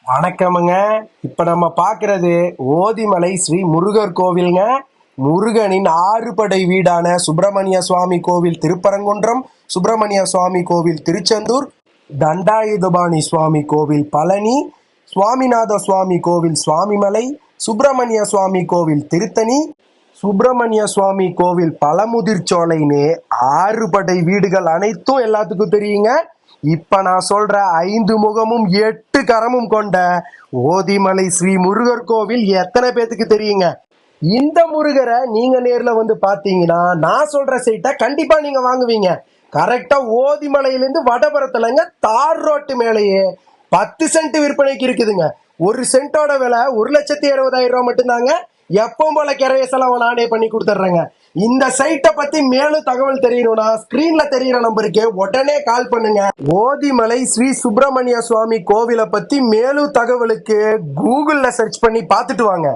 வணக்கமுங்க. இப்ப நம்ம பாக்குறது ஓதிமலை ஸ்ரீ முருகர் கோவில்ங்க. முருகனின் ஆறுபடை வீடான சுப்பிரமணிய சுவாமி கோவில் திருப்பரங்குன்றம், சுப்பிரமணிய சுவாமி கோவில் திருச்செந்தூர், தண்டாயுதபாணி சுவாமி கோவில் பழனி, சுவாமிநாத சுவாமி கோவில் சுவாமிமலை, சுப்பிரமணிய சுவாமி கோவில் திருத்தணி, சுப்பிரமணிய சுவாமி கோவில் பழமுதிர்ச்சோலைன்னு ஆறுபடை வீடுகள் அனைத்தும் எல்லாத்துக்கும் தெரியுங்க. இப்ப நான் சொல்ற 5 முகமும் 8 கரமும் கொண்ட ஓதிமலை ஸ்ரீ முருகர் கோவில் எத்தனை பேத்துக்கு தெரியுங்க? இந்த முருகரை நீங்க நேர்ல வந்து பாத்தீங்கன்னா நான் சொல்ற சைட்டை கண்டிப்பா நீங்க வாங்குவீங்க. கரெக்டா ஓதிமலையிலிருந்து வடபுறத்துலங்க தார் ரோட்டு மேலேயே 10 சென்ட் விற்பனைக்கு இருக்குதுங்க. ஒரு சென்ட்டோட விலை 1,70,70,000 ரூபாய் மட்டும்தாங்க. எப்பவும் போல கிரைய செலவு நானே பண்ணி கொடுத்துட்றேங்க. இந்த சைட்டை பத்தி மேலும் தகவல் தெரியணும்னா ஸ்கிரீன்ல தெரியற நம்பருக்கு உடனே கால் பண்ணுங்க. ஓதிமலை ஸ்ரீ சுப்பிரமணிய சுவாமி கோவிலை பத்தி மேலும் தகவலுக்கு கூகுள்ல சர்ச் பண்ணி பார்த்துட்டு வாங்க.